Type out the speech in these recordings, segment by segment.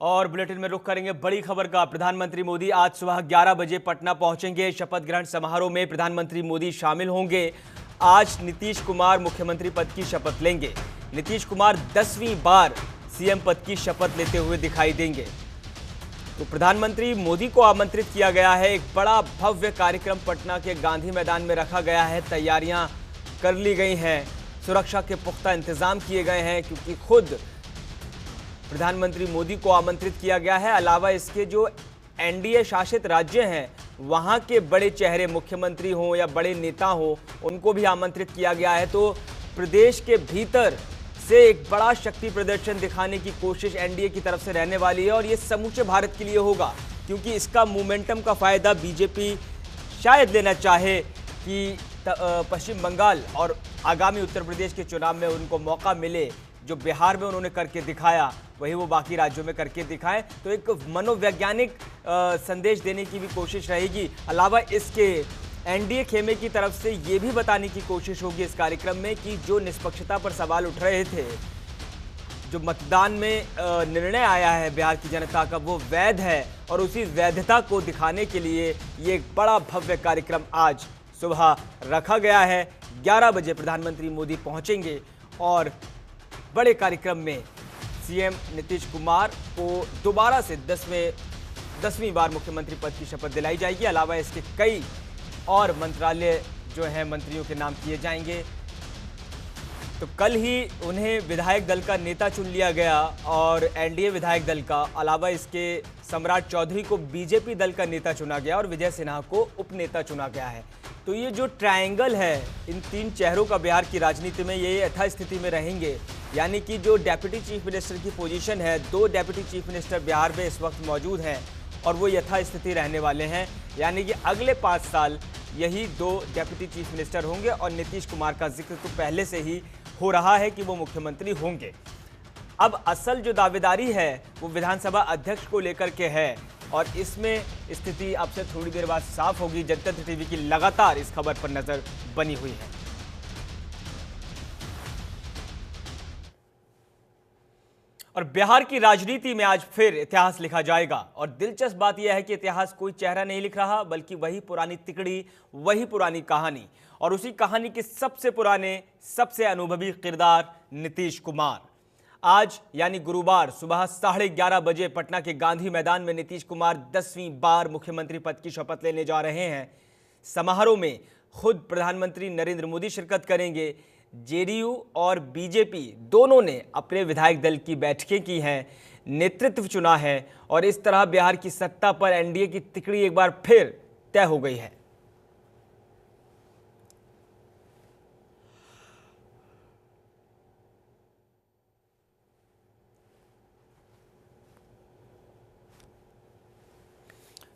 और बुलेटिन में रुख करेंगे बड़ी खबर का। प्रधानमंत्री मोदी आज सुबह 11 बजे पटना पहुंचेंगे। शपथ ग्रहण समारोह में प्रधानमंत्री मोदी शामिल होंगे। आज नीतीश कुमार मुख्यमंत्री पद की शपथ लेंगे। नीतीश कुमार 10वीं बार सीएम पद की शपथ लेते हुए दिखाई देंगे। तो प्रधानमंत्री मोदी को आमंत्रित किया गया है। एक बड़ा भव्य कार्यक्रम पटना के गांधी मैदान में रखा गया है। तैयारियां कर ली गई हैं, सुरक्षा के पुख्ता इंतजाम किए गए हैं, क्योंकि खुद प्रधानमंत्री मोदी को आमंत्रित किया गया है। अलावा इसके जो एनडीए शासित राज्य हैं वहां के बड़े चेहरे, मुख्यमंत्री हों या बड़े नेता हों, उनको भी आमंत्रित किया गया है। तो प्रदेश के भीतर से एक बड़ा शक्ति प्रदर्शन दिखाने की कोशिश एनडीए की तरफ से रहने वाली है और ये समूचे भारत के लिए होगा, क्योंकि इसका मोमेंटम का फायदा बीजेपी शायद लेना चाहे कि पश्चिम बंगाल और आगामी उत्तर प्रदेश के चुनाव में उनको मौका मिले। जो बिहार में उन्होंने करके दिखाया वही वो बाकी राज्यों में करके दिखाएं, तो एक मनोवैज्ञानिक संदेश देने की भी कोशिश रहेगी। अलावा इसके एनडीए खेमे की तरफ से ये भी बताने की कोशिश होगी इस कार्यक्रम में कि जो निष्पक्षता पर सवाल उठ रहे थे, जो मतदान में निर्णय आया है बिहार की जनता का, वो वैध है और उसी वैधता को दिखाने के लिए ये एक बड़ा भव्य कार्यक्रम आज सुबह रखा गया है। 11 बजे प्रधानमंत्री मोदी पहुंचेंगे और बड़े कार्यक्रम में सीएम नीतीश कुमार को दोबारा से 10वीं बार मुख्यमंत्री पद की शपथ दिलाई जाएगी। अलावा इसके कई और मंत्रालय जो हैं मंत्रियों के नाम किए जाएंगे। तो कल ही उन्हें विधायक दल का नेता चुन लिया गया और एनडीए विधायक दल का, अलावा इसके सम्राट चौधरी को बीजेपी दल का नेता चुना गया और विजय सिन्हा को उपनेता चुना गया है। तो ये जो ट्रायंगल है इन तीन चेहरों का बिहार की राजनीति में, ये यथास्थिति में रहेंगे। यानी कि जो डेप्यूटी चीफ मिनिस्टर की पोजीशन है, 2 डेप्यूटी चीफ मिनिस्टर बिहार में इस वक्त मौजूद हैं और वो यथास्थिति रहने वाले हैं। यानी कि अगले 5 साल यही 2 डेप्यूटी चीफ मिनिस्टर होंगे और नीतीश कुमार का जिक्र तो पहले से ही हो रहा है कि वो मुख्यमंत्री होंगे। अब असल जो दावेदारी है वो विधानसभा अध्यक्ष को लेकर के है और इसमें स्थिति अब से थोड़ी देर बाद साफ होगी। जनतंत्र टीवी की लगातार इस खबर पर नजर बनी हुई है। और बिहार की राजनीति में आज फिर इतिहास लिखा जाएगा और दिलचस्प बात यह है कि इतिहास कोई चेहरा नहीं लिख रहा, बल्कि वही पुरानी तिकड़ी, वही पुरानी कहानी और उसी कहानी के सबसे पुराने, सबसे अनुभवी किरदार नीतीश कुमार। आज यानी गुरुवार सुबह 11:30 बजे पटना के गांधी मैदान में नीतीश कुमार 10वीं बार मुख्यमंत्री पद की शपथ लेने जा रहे हैं। समारोह में खुद प्रधानमंत्री नरेंद्र मोदी शिरकत करेंगे। जेडीयू और बीजेपी दोनों ने अपने विधायक दल की बैठकें की हैं, नेतृत्व चुना है और इस तरह बिहार की सत्ता पर एनडीए की तिकड़ी एक बार फिर तय हो गई है।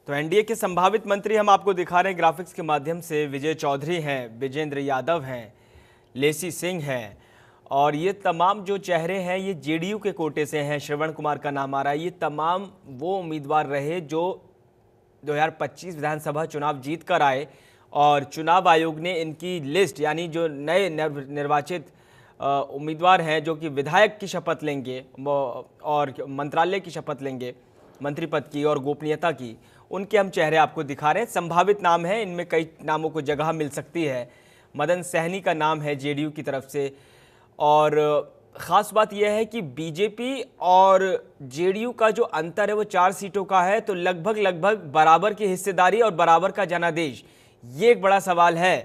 तो एनडीए के संभावित मंत्री हम आपको दिखा रहे हैं ग्राफिक्स के माध्यम से। विजय चौधरी हैं, विजेंद्र यादव हैं, लेसी सिंह हैं और ये तमाम जो चेहरे हैं ये जेडीयू के कोटे से हैं। श्रवण कुमार का नाम आ रहा है। ये तमाम वो उम्मीदवार रहे जो 2025 विधानसभा चुनाव जीत कर आए और चुनाव आयोग ने इनकी लिस्ट, यानी जो नए निर्वाचित उम्मीदवार हैं जो कि विधायक की शपथ लेंगे और मंत्रालय की शपथ लेंगे, मंत्री पद की और गोपनीयता की, उनके हम चेहरे आपको दिखा रहे हैं। संभावित नाम है, इनमें कई नामों को जगह मिल सकती है। मदन सहनी का नाम है जेडीयू की तरफ से और ख़ास बात यह है कि बीजेपी और जेडीयू का जो अंतर है वो 4 सीटों का है। तो लगभग बराबर की हिस्सेदारी और बराबर का जनादेश, ये एक बड़ा सवाल है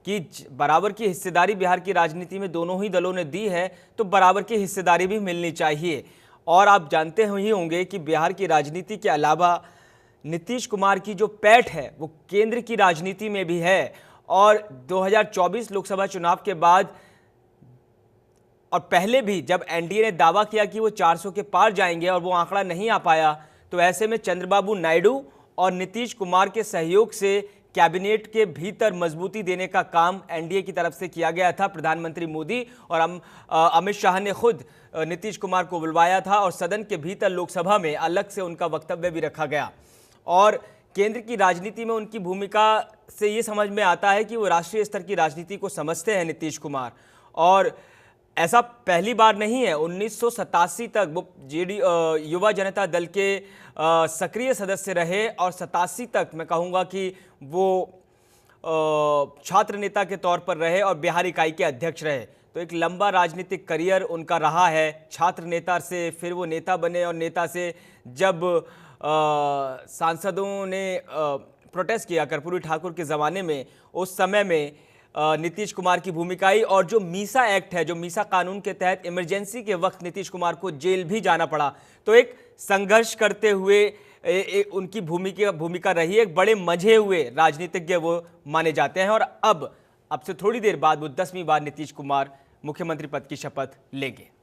कि बराबर की हिस्सेदारी बिहार की राजनीति में दोनों ही दलों ने दी है, तो बराबर की हिस्सेदारी भी मिलनी चाहिए। और आप जानते ही होंगे कि बिहार की राजनीति के अलावा नीतीश कुमार की जो पैठ है वो केंद्र की राजनीति में भी है और 2024 लोकसभा चुनाव के बाद और पहले भी जब एनडीए ने दावा किया कि वो 400 के पार जाएंगे और वो आंकड़ा नहीं आ पाया, तो ऐसे में चंद्रबाबू नायडू और नीतीश कुमार के सहयोग से कैबिनेट के भीतर मजबूती देने का काम एनडीए की तरफ से किया गया था। प्रधानमंत्री मोदी और अमित शाह ने खुद नीतीश कुमार को बुलवाया था और सदन के भीतर लोकसभा में अलग से उनका वक्तव्य भी रखा गया। और केंद्र की राजनीति में उनकी भूमिका से ये समझ में आता है कि वो राष्ट्रीय स्तर की राजनीति को समझते हैं नीतीश कुमार और ऐसा पहली बार नहीं है। 1987 तक वो युवा जनता दल के सक्रिय सदस्य रहे और 87 तक मैं कहूँगा कि वो छात्र नेता के तौर पर रहे और बिहार इकाई के अध्यक्ष रहे। तो एक लंबा राजनीतिक करियर उनका रहा है। छात्र नेता से फिर वो नेता बने और नेता से जब सांसदों ने प्रोटेस्ट किया कर्पूरी ठाकुर के ज़माने में, उस समय में नीतीश कुमार की भूमिका आई। और जो मीसा एक्ट है, जो मीसा कानून के तहत इमरजेंसी के वक्त नीतीश कुमार को जेल भी जाना पड़ा। तो एक संघर्ष करते हुए उनकी भूमिका रही। एक बड़े मंझे हुए राजनीतिज्ञ वो माने जाते हैं। और अब से थोड़ी देर बाद वो 10वीं बार नीतीश कुमार मुख्यमंत्री पद की शपथ लेंगे।